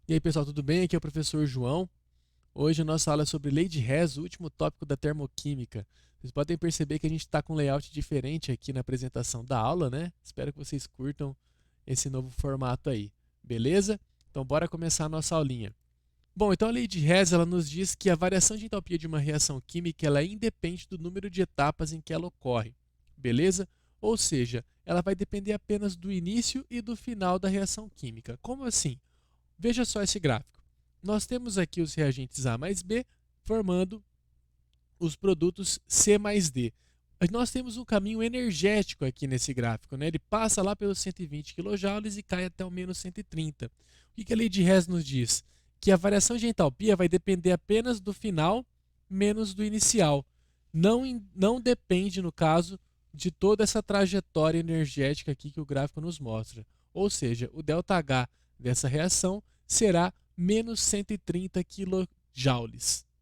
E aí, pessoal, tudo bem? Aqui é o professor João. Hoje a nossa aula é sobre lei de Hess, o último tópico da termoquímica. Vocês podem perceber que a gente está com um layout diferente aqui na apresentação da aula, né? Espero que vocês curtam esse novo formato aí, beleza? Então, bora começar a nossa aulinha. Bom, então a lei de Hess, ela nos diz que a variação de entalpia de uma reação química, ela independe do número de etapas em que ela ocorre, beleza? Ou seja, ela vai depender apenas do início e do final da reação química. Como assim? Veja só esse gráfico. Nós temos aqui os reagentes A mais B formando os produtos C mais D. Nós temos um caminho energético aqui nesse gráfico, né? Ele passa lá pelos 120 kJ e cai até o menos 130. O que a lei de Hess nos diz? Que a variação de entalpia vai depender apenas do final menos do inicial. Não depende, no caso, de toda essa trajetória energética aqui que o gráfico nos mostra. Ou seja, o ΔH dessa reação será menos 130 kJ,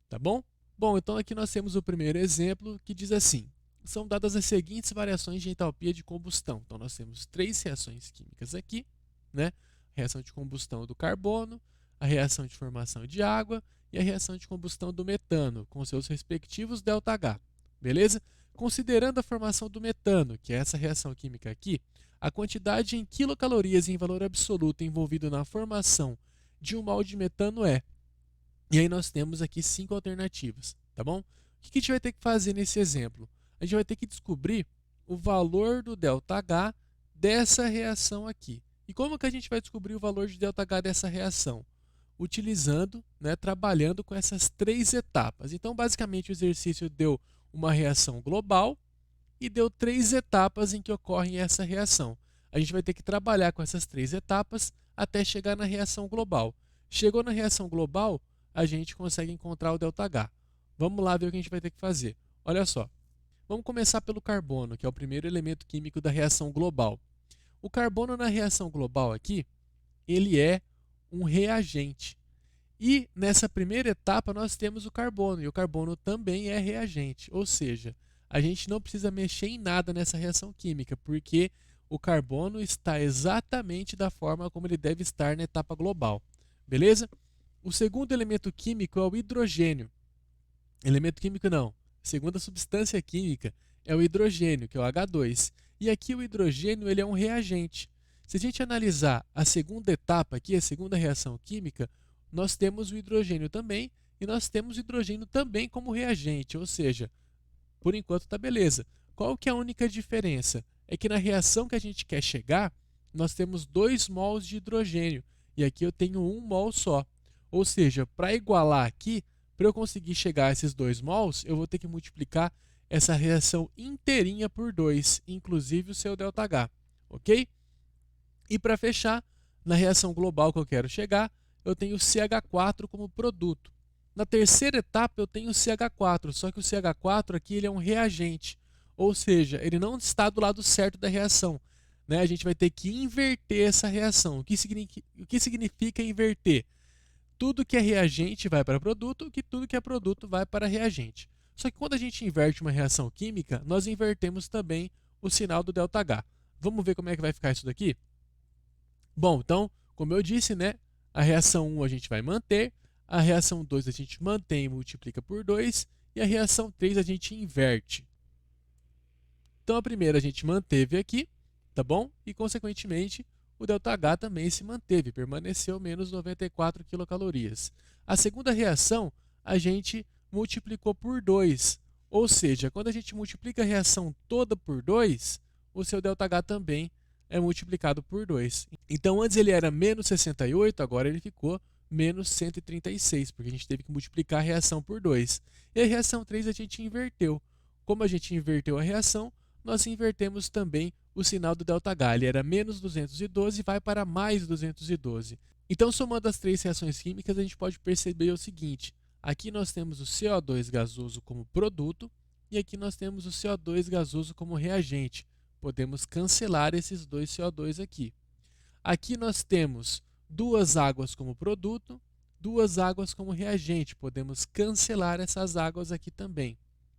tá bom? Bom, então aqui nós temos o primeiro exemplo que diz assim: são dadas as seguintes variações de entalpia de combustão. Então nós temos três reações químicas aqui, né? A reação de combustão do carbono, a reação de formação de água e a reação de combustão do metano, com seus respectivos ΔH. Beleza? Considerando a formação do metano, que é essa reação química aqui, a quantidade em quilocalorias em valor absoluto envolvido na formação de um mol de metano é. E aí nós temos aqui 5 alternativas, tá bom? O que a gente vai ter que fazer nesse exemplo? A gente vai ter que descobrir o valor do ΔH dessa reação aqui. E como que a gente vai descobrir o valor de ΔH dessa reação? Utilizando, né, trabalhando com essas três etapas. Então, basicamente, o exercício deu uma reação global e deu três etapas em que ocorre essa reação. A gente vai ter que trabalhar com essas três etapas até chegar na reação global. Chegou na reação global, a gente consegue encontrar o ΔH. Vamos lá ver o que a gente vai ter que fazer. Olha só. Vamos começar pelo carbono, que é o primeiro elemento químico da reação global. O carbono na reação global aqui, ele é um reagente. E nessa primeira etapa nós temos o carbono, e o carbono também é reagente, ou seja, a gente não precisa mexer em nada nessa reação química, porque o carbono está exatamente da forma como ele deve estar na etapa global. Beleza? O segundo elemento químico é o hidrogênio. Elemento químico não. A segunda substância química é o hidrogênio, que é o H2. E aqui o hidrogênio ele é um reagente. Se a gente analisar a segunda etapa aqui, a segunda reação química, nós temos o hidrogênio também e nós temos o hidrogênio também como reagente, ou seja, por enquanto está beleza. Qual que é a única diferença? É que na reação que a gente quer chegar, nós temos 2 mols de hidrogênio e aqui eu tenho 1 mol só. Ou seja, para igualar aqui, para eu conseguir chegar a esses 2 mols, eu vou ter que multiplicar essa reação inteirinha por 2, inclusive o seu ΔH, ok? E para fechar, na reação global que eu quero chegar, eu tenho CH4 como produto. Na terceira etapa eu tenho o CH4, só que o CH4 aqui ele é um reagente, ou seja, ele não está do lado certo da reação. Né? A gente vai ter que inverter essa reação. O que significa inverter? Tudo que é reagente vai para produto, que tudo que é produto vai para reagente. Só que quando a gente inverte uma reação química, nós invertemos também o sinal do ΔH. Vamos ver como é que vai ficar isso daqui? Bom, então, como eu disse, né, a reação 1 a gente vai manter, a reação 2 a gente mantém e multiplica por 2, e a reação 3 a gente inverte. Então, a primeira a gente manteve aqui, tá bom? E, consequentemente, o ΔH também se manteve, permaneceu menos 94 quilocalorias. A segunda reação, a gente multiplicou por 2, ou seja, quando a gente multiplica a reação toda por 2, o seu ΔH também é multiplicado por 2. Então, antes ele era menos 68, agora ele ficou menos 136, porque a gente teve que multiplicar a reação por 2. E a reação 3 a gente inverteu. Como a gente inverteu a reação, nós invertemos também o sinal do ΔH. Ele era menos 212 e vai para mais 212. Então, somando as três reações químicas, a gente pode perceber o seguinte. Aqui nós temos o CO2 gasoso como produto e aqui nós temos o CO2 gasoso como reagente. Podemos cancelar esses dois CO2 aqui. Aqui nós temos duas águas como produto, duas águas como reagente. Podemos cancelar essas águas aqui também,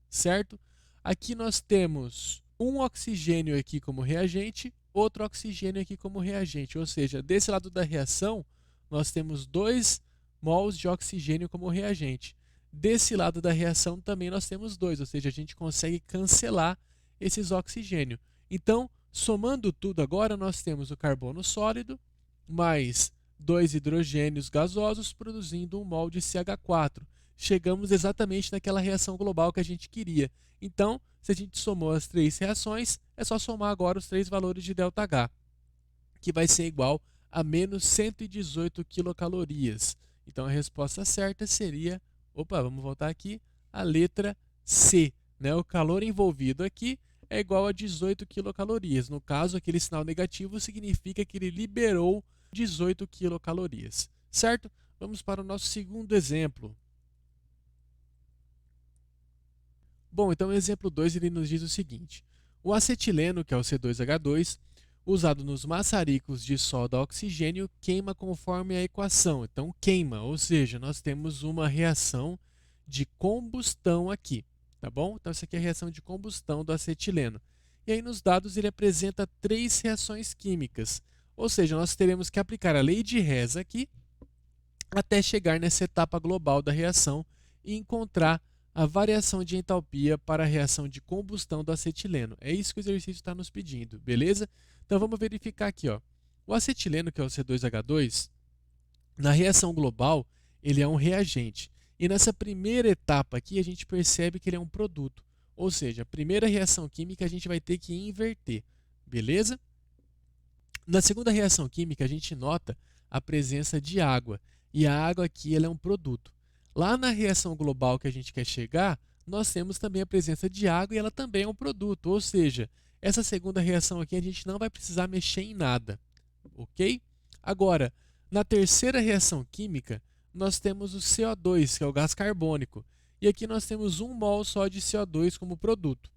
certo? Aqui nós temos um oxigênio aqui como reagente, outro oxigênio aqui como reagente. Ou seja, desse lado da reação, nós temos 2 mols de oxigênio como reagente. Desse lado da reação também nós temos 2, ou seja, a gente consegue cancelar esses oxigênios. Então, somando tudo agora, nós temos o carbono sólido mais 2 hidrogênios gasosos produzindo 1 mol de CH4. Chegamos exatamente naquela reação global que a gente queria. Então, se a gente somou as 3 reações, é só somar agora os 3 valores de ΔH, que vai ser igual a menos 118 quilocalorias. Então, a resposta certa seria, vamos voltar aqui, a letra C. Né? O calor envolvido aqui é igual a 18 quilocalorias. No caso, aquele sinal negativo significa que ele liberou 18 quilocalorias. Certo? Vamos para o nosso segundo exemplo. Bom, então o exemplo 2 ele nos diz o seguinte. O acetileno, que é o C2H2, usado nos maçaricos de soda a oxigênio, queima conforme a equação. Então, queima, ou seja, nós temos uma reação de combustão aqui. Tá bom? Então, essa aqui é a reação de combustão do acetileno. E aí, nos dados, ele apresenta 3 reações químicas. Ou seja, nós teremos que aplicar a lei de Hess aqui até chegar nessa etapa global da reação e encontrar a variação de entalpia para a reação de combustão do acetileno. É isso que o exercício está nos pedindo, beleza? Então vamos verificar aqui. Ó. O acetileno, que é o C2H2, na reação global, ele é um reagente. E nessa primeira etapa aqui, a gente percebe que ele é um produto. Ou seja, a primeira reação química a gente vai ter que inverter, beleza? Na segunda reação química, a gente nota a presença de água. E a água aqui ela é um produto. Lá na reação global que a gente quer chegar, nós temos também a presença de água e ela também é um produto. Ou seja, essa segunda reação aqui a gente não vai precisar mexer em nada. Ok? Agora, na terceira reação química, nós temos o CO2, que é o gás carbônico. E aqui nós temos 1 mol só de CO2 como produto.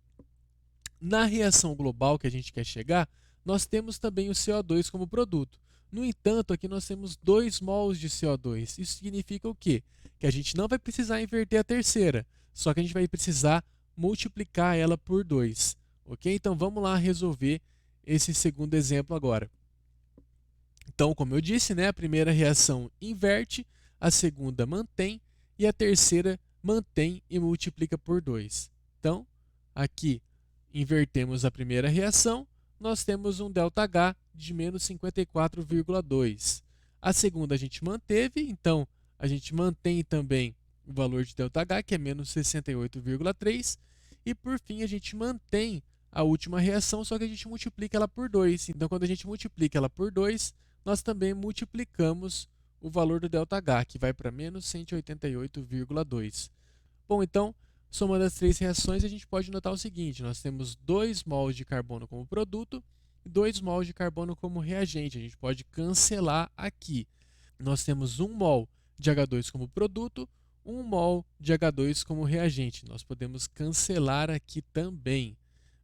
Na reação global que a gente quer chegar, nós temos também o CO2 como produto. No entanto, aqui nós temos 2 mols de CO2. Isso significa o quê? Que a gente não vai precisar inverter a terceira, só que a gente vai precisar multiplicar ela por 2. Ok? Então vamos lá resolver esse segundo exemplo agora. Então, como eu disse, né, a primeira reação inverte, a segunda mantém e a terceira mantém e multiplica por 2. Então, aqui invertemos a primeira reação, nós temos um ΔH de menos 54,2. A segunda a gente manteve, então a gente mantém também o valor de ΔH, que é menos 68,3. E por fim a gente mantém a última reação, só que a gente multiplica ela por 2. Então quando a gente multiplica ela por 2, nós também multiplicamos o valor do ΔH, que vai para menos 188,2. Bom, então, somando as 3 reações, a gente pode notar o seguinte, nós temos 2 mols de carbono como produto e 2 mols de carbono como reagente. A gente pode cancelar aqui. Nós temos 1 mol de H2 como produto, 1 mol de H2 como reagente. Nós podemos cancelar aqui também,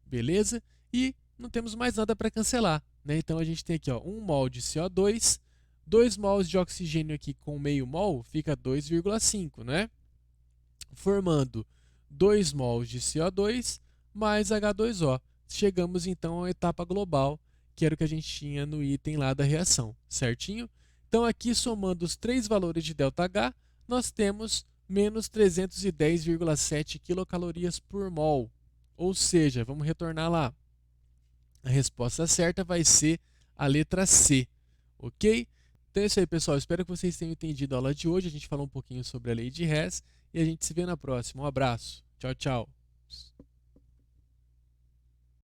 beleza? E não temos mais nada para cancelar, né? Então a gente tem aqui 1 mol de CO2, 2 mols de oxigênio aqui com meio mol, fica 2,5, né? Formando 2 mols de CO2 mais H2O. Chegamos então à etapa global, que era o que a gente tinha no item lá da reação, certinho? Então aqui somando os 3 valores de ΔH, nós temos menos 310,7 quilocalorias por mol. Ou seja, vamos retornar lá. A resposta certa vai ser a letra C, ok? Então é isso aí, pessoal. Espero que vocês tenham entendido a aula de hoje. A gente falou um pouquinho sobre a lei de Hess e a gente se vê na próxima. Um abraço. Tchau, tchau.